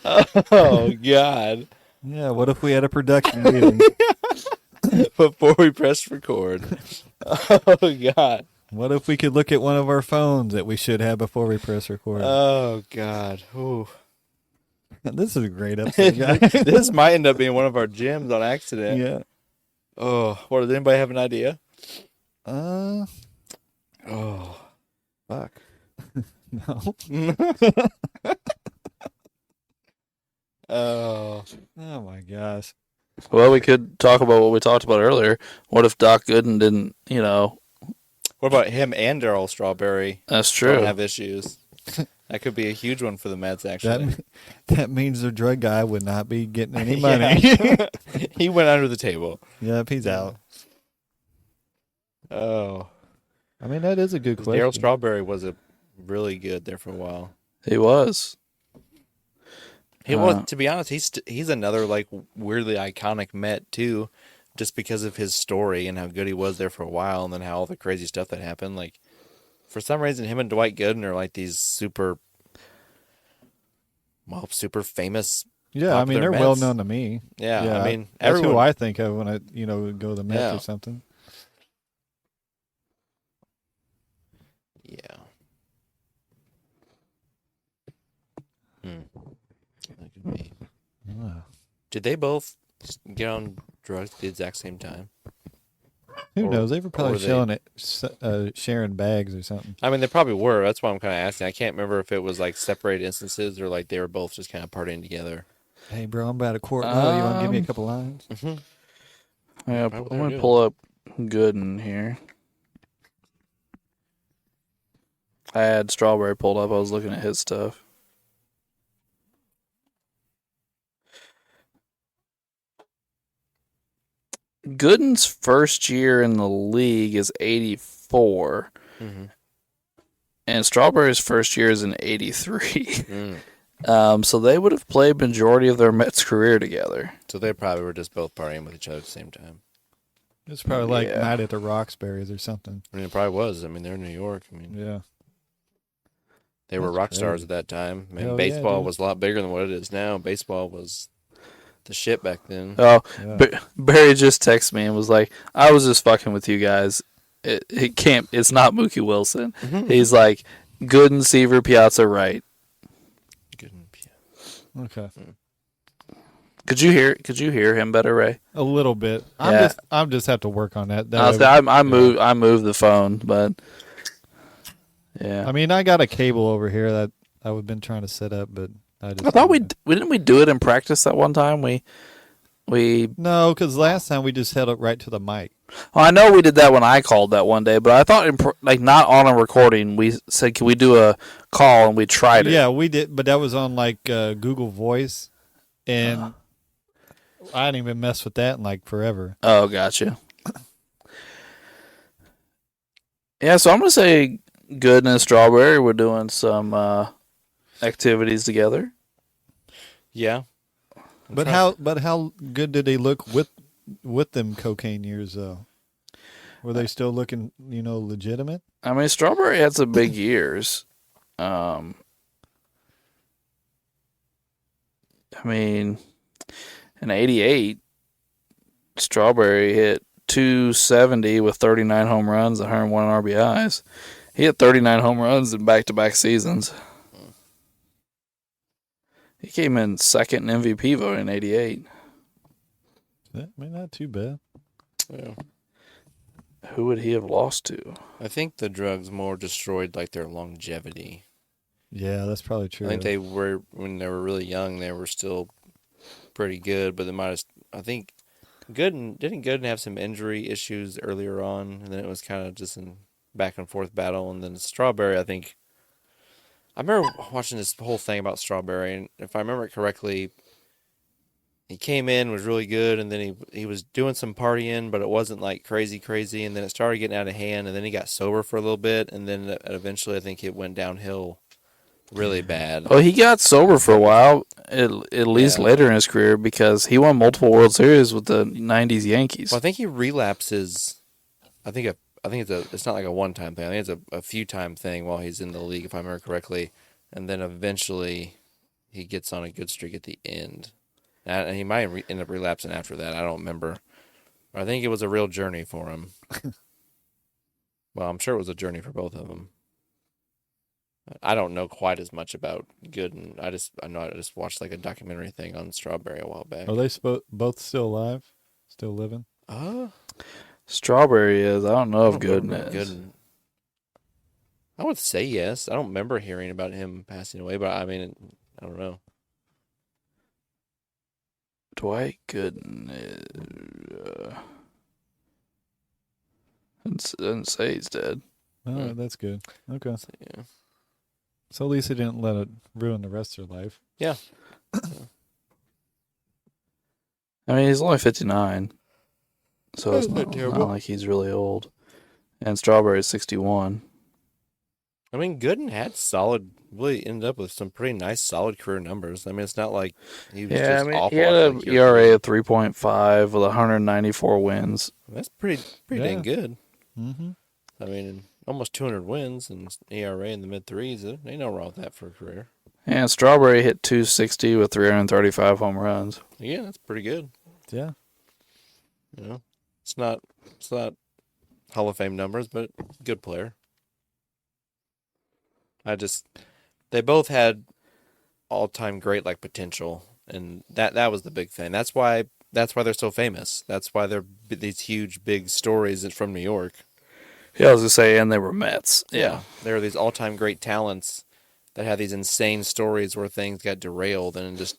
Oh, God. Yeah, what if we had a production meeting? Before we press record. Oh, God. What if we could look at one of our phones that we should have before we press record? Oh, God. Ooh. This is a great episode, guys. This might end up being one of our gyms on accident. Yeah. Oh, what, does anybody have an idea? Oh, Fuck. no. Oh. Oh my gosh. Well, we could talk about what we talked about earlier. What if Doc Gooden didn't, What about him and Darryl Strawberry? that's Don't true. have issues. That could be a huge one for the Mets, actually. That means the drug guy would not be getting any money. Yeah. He went under the table. Yep, he's out. Oh. All I mean, that is a good question. Darryl Strawberry was a really good there for a while. He was. He was, to be honest, he's another like weirdly iconic Met too, just because of his story and how good he was there for a while, and then how all the crazy stuff that happened. Like, for some reason, him and Dwight Gooden are like these super famous. Yeah, I mean, popular they're Mets. well known to me. Yeah, I mean, that's everyone. who I think of when I, go to the Mets Yeah. or something. Yeah. That could be. Ah. Did they both get on drugs at the exact same time? Who Or- knows? They were probably or they- sharing bags or something. I mean, they probably were. That's why I'm kind of asking. I can't remember if it was like separated instances or like they were both just kind of partying together. Hey, bro, I'm about to court now. You want to give me a Um, couple lines? Yeah, I'm Probably going do. to pull up Gooden here. I had Strawberry pulled up. I was looking at his stuff. Gooden's first year in the league is 84, Mm-hmm. and Strawberry's first year is in 83. Mm. So they would have played majority of their Mets career together. So they probably were just both partying with each other at the same time. It's probably like Yeah. Night at the Roxbury's or something. I mean, it probably was. I mean, they're in New York. I mean, Yeah. they were That's rock stars crazy. at that time. I mean, Hell yeah, baseball dude. was a lot bigger than what it is now. Baseball was the shit back then. Oh, Yeah. Barry just texted me and was like, "I was just fucking with you guys. It can't. It's not Mookie Wilson." He's like, Gooden, Seaver, Piazza, right? Good. Okay. Could you hear him better, Ray? A little bit. Yeah. I'm just have to work on that. I moved the phone, but yeah. I mean, I got a cable over here that I've been trying to set up, but I just. I thought we didn't do it in practice that one time. We No, because last time we just held it right to the mic. well, I know we did that when I called that one day, but I thought not on a recording. We said, "Can we do a call?" and we tried it. Yeah, we did, but that was on like Google Voice, and I didn't even mess with that in like forever. Oh, gotcha. Yeah, so I'm gonna say Gooden and Strawberry were doing some activities together. Yeah. But how good did they look with them cocaine years though? Were they still looking, legitimate? I mean, Strawberry had some big years. I mean, in '88, Strawberry hit 270 with 39 home runs, 101 RBIs. He hit 39 home runs in back-to-back seasons. He came in second in MVP voting in '88. I mean, not too bad. Yeah. Who would he have lost to? I think the drugs more destroyed like their longevity. Yeah, that's probably true. I think they were, when they were really young, they were still pretty good, but they might have, I think didn't Gooden have some injury issues earlier on, and then it was kind of just in back and forth battle, and then Strawberry, I remember watching this whole thing about Strawberry, and if I remember it correctly, he came in, was really good, and then he was doing some partying, but it wasn't like crazy, and then it started getting out of hand, and then he got sober for a little bit, and then eventually I think it went downhill really bad. Well, he got sober for a while, at least later in his career, because he won multiple World Series with the '90s Yankees. Well, I think he relapses. I think it's not like a one-time thing. I think it's a few-time thing while he's in the league, if I remember correctly, and then eventually he gets on a good streak at the end. And he might end up relapsing after that. I don't remember. But I think it was a real journey for him. Well, I'm sure it was a journey for both of them. I don't know quite as much about Gooden. I know I just watched like a documentary thing on Strawberry a while back. Are they both still alive? Still living? Strawberry is. I don't know if I don't remember Gooden is. Gooden. I would say yes. I don't remember hearing about him passing away, but I mean, I don't know. Dwight Gooden doesn't say he's dead. Oh, that's good. Okay. So, yeah. So at least he didn't let it ruin the rest of their life. Yeah. I mean, he's only 59, so it's That's not not terrible. like he's really old. And Strawberry's 61. I mean, Gooden had solid. Really ended up with some pretty nice, solid career numbers. I mean, it's not like he was Yeah, I just mean, awful. he had after, an like, year ERA three. of 3.5 with 194 wins. That's pretty dang good. Mm-hmm. I mean, almost 200 wins and ERA in the mid threes. Ain't no wrong with that for a career. And Strawberry hit 260 with 335 home runs. Yeah, that's pretty good. Yeah. You know, it's not Hall of Fame numbers, but good player. They both had all-time great like potential, and that was the big thing. That's why they're so famous. That's why they're these huge big stories from New York. Yeah, I was gonna say, and they were Mets. Yeah. There are these all-time great talents that have these insane stories where things got derailed, and just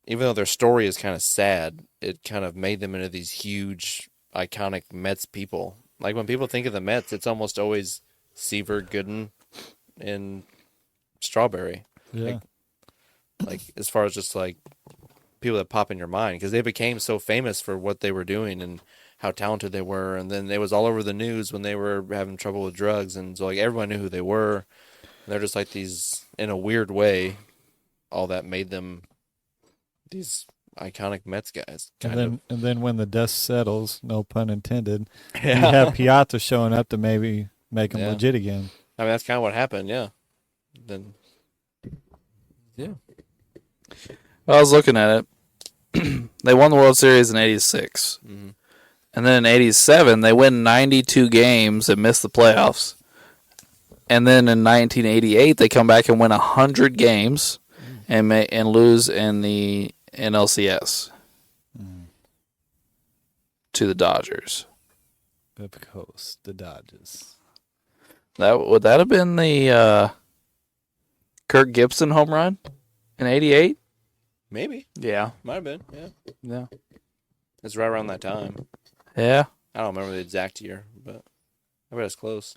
even though their story is kind of sad, it kind of made them into these huge, iconic Mets people. Like when people think of the Mets, it's almost always Seaver, Gooden, and Strawberry. Yeah. Like as far as just like people that pop in your mind, because they became so famous for what they were doing and how talented they were, and then it was all over the news when they were having trouble with drugs, and so like everyone knew who they were. And they're just like these, in a weird way, all that made them these iconic Mets guys. And then when the dust settles, no pun intended, you have Piazza showing up to maybe make them legit again. I mean, that's kind of what happened, yeah. Then, yeah. I was looking at it. They won the World Series in '86. Mm-hmm. And then in '87, they win 92 games and miss the playoffs. And then in 1988, they come back and win 100 games and lose in the NLCS to the Dodgers. Of course, the Dodgers. Would that have been the Kirk Gibson home run in '88? Maybe. Yeah. Might have been, yeah. Yeah. It's right around that time. Yeah. I don't remember the exact year, but I bet it's close.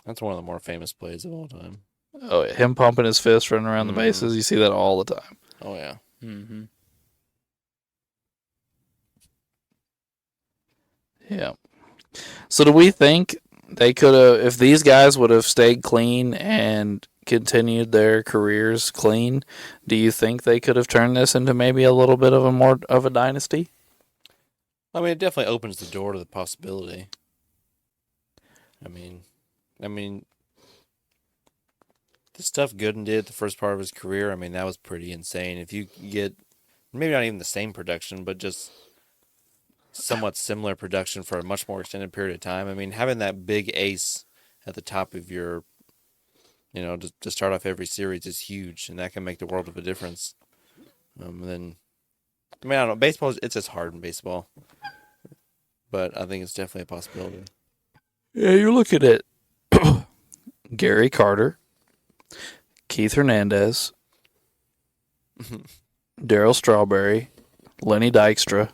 That's one of the more famous plays of all time. Oh, yeah. Him pumping his fist, running around the bases. You see that all the time. Oh, yeah. Mm-hmm. Yeah. So do we think they could have, if these guys would have stayed clean and continued their careers clean, do you think they could have turned this into maybe a little bit of a more of a dynasty? I mean, it definitely opens the door to the possibility. I mean, the stuff Gooden did the first part of his career, I mean, that was pretty insane. If you get, maybe not even the same production, but just somewhat similar production for a much more extended period of time. I mean, having that big ace at the top of your, to start off every series is huge, and that can make the world of a difference. Then, I mean, I don't know. Baseball, it's just hard in baseball, but I think it's definitely a possibility. Yeah, you're looking at Gary Carter, Keith Hernandez, Darryl Strawberry, Lenny Dykstra.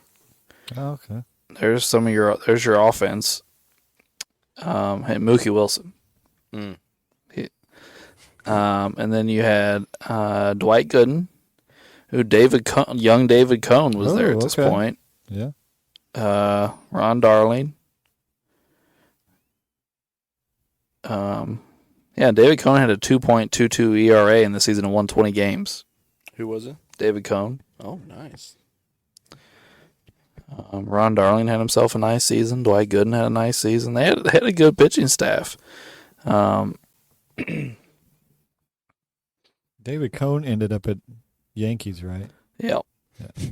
Oh, okay. There's your offense. And Mookie Wilson. Mm. And then you had Dwight Gooden, who young David Cohn was there at this point. Yeah. Ron Darling. David Cohn had a 2.22 ERA in the season and won 20 games. Who was it? David Cohn. Oh, nice. Ron Darling had himself a nice season. Dwight Gooden had a nice season. They had a good pitching staff. David Cohn ended up at Yankees, right? Yep. Yeah.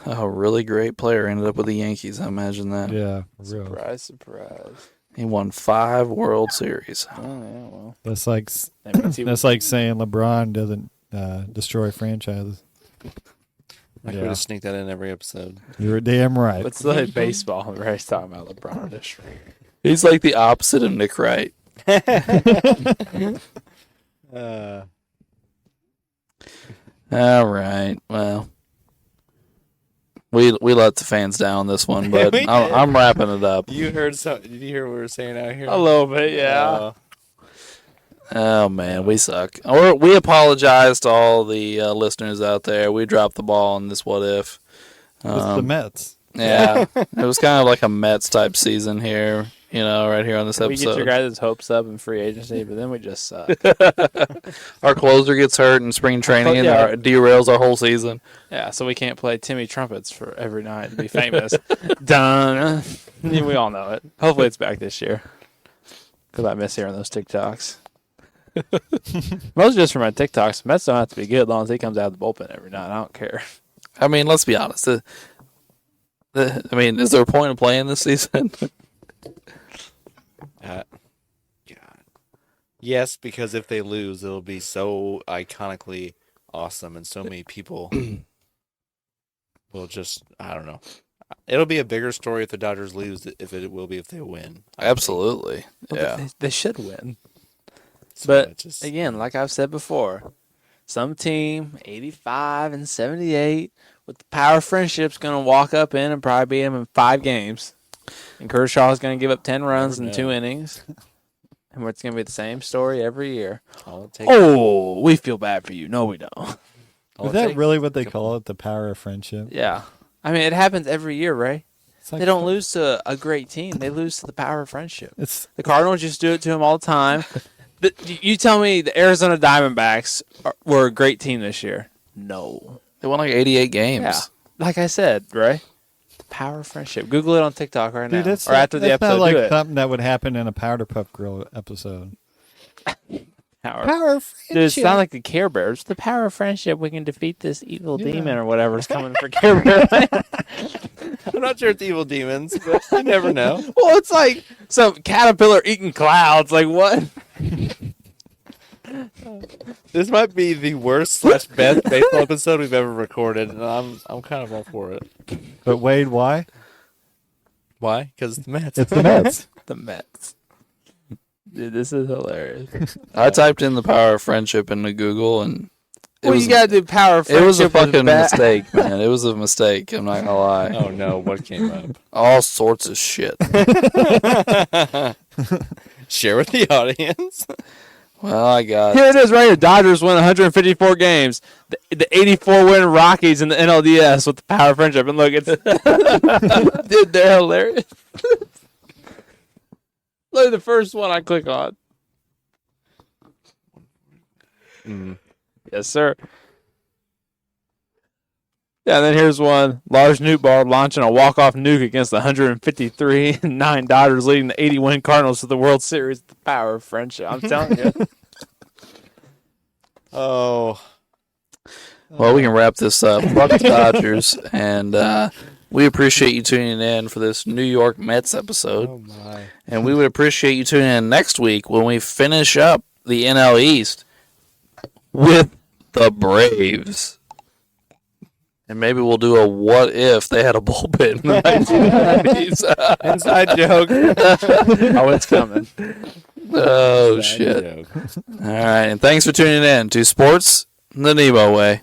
A really great player ended up with the Yankees. I imagine that. Yeah, for real. Surprise, surprise. He won 5 World Series. Oh, yeah, well. That's like That means he that's like saying LeBron doesn't destroy franchises. I could have sneaked that in every episode. You're damn right. It's like baseball. We're always talking about LeBron destroying. He's like the opposite of Nick Wright. All right. Well, we let the fans down on this one, but We did. I'm wrapping it up. You heard some? Did you hear what we were saying out here? A little bit, yeah. Oh man, we suck. Or we apologize to all the listeners out there. We dropped the ball on this what if. With the Mets. Yeah, it was kind of like a Mets type season here. Right here on this We get episode. your guys' hopes up in free agency, but then we just suck. Our closer gets hurt in spring training and derails our whole season. Yeah, so we can't play Timmy trumpets for every night to be famous. Dun. We all know it. Hopefully it's back this year. Because I miss hearing those TikToks. Mostly just for my TikToks. Mets don't have to be good as long as he comes out of the bullpen every night. I don't care. I mean, let's be honest. Is there a point of playing this season? God. Yes, because if they lose, it'll be so iconically awesome, and so many people will just, I don't know. It'll be a bigger story if the Dodgers lose if they win. Absolutely. Well, Yeah. they should win. So But, just, again, like I've said before, some team, 85 and 78, with the power of friendship's going to walk up in and probably beat them in 5 games. And Kershaw's going to give up 10 runs in 2 innings. And it's going to be the same story every year. Oh, we feel bad for you. No, we don't. Is that really what they call it? The power of friendship? Yeah. I mean, it happens every year, Ray. It's like They don't lose to a great team. They lose to the power of friendship. It's The Cardinals just do it to them all the time. You tell me the Arizona Diamondbacks were a great team this year. No. They won like 88 games. Yeah. Like I said, Ray, the power of friendship. Google it on TikTok right now. dude. That's or after the that's episode, not like do it. something that would happen in a Powder Puff Grill episode. Power. of Dude, it's not like the Care Bears. The power of friendship, we can defeat this evil demon or whatever is coming for Care Bears. I'm not sure it's evil demons, but you never know. Well, it's like some caterpillar eating clouds. Like, what? This might be the worst / best baseball episode we've ever recorded, and I'm kind of all for it. But Wade, why? Why? Because the Mets. It's the Mets. The Mets. Dude, this is hilarious. I typed in the power of friendship into Google and You got to do power of friendship. it was a with fucking bat. mistake, man. It was a mistake. I'm not gonna lie. Oh no, what came up? All sorts of shit. Share with the audience. Well, I got Here it is right here. Dodgers win 154 games. The 84 win Rockies in the NLDS with the power of friendship. And look, it's dude, they're hilarious. Look at the first one I click on. Yes, sir. Yeah, and then here's one. Lars Nootbaar launching a walk-off nuke against the 153-9 Dodgers, leading the 80-win Cardinals to the World Series. The power of friendship. I'm telling you. Oh. Well, we can wrap this up. Fuck the Dodgers, and we appreciate you tuning in for this New York Mets episode. Oh my. And we would appreciate you tuning in next week when we finish up the NL East with the Braves. And maybe we'll do a what if they had a bullpen in the 1990s. Inside joke. Oh, it's coming. Oh, Inside shit. joke. All right. And thanks for tuning in to Sports the NEMO Way.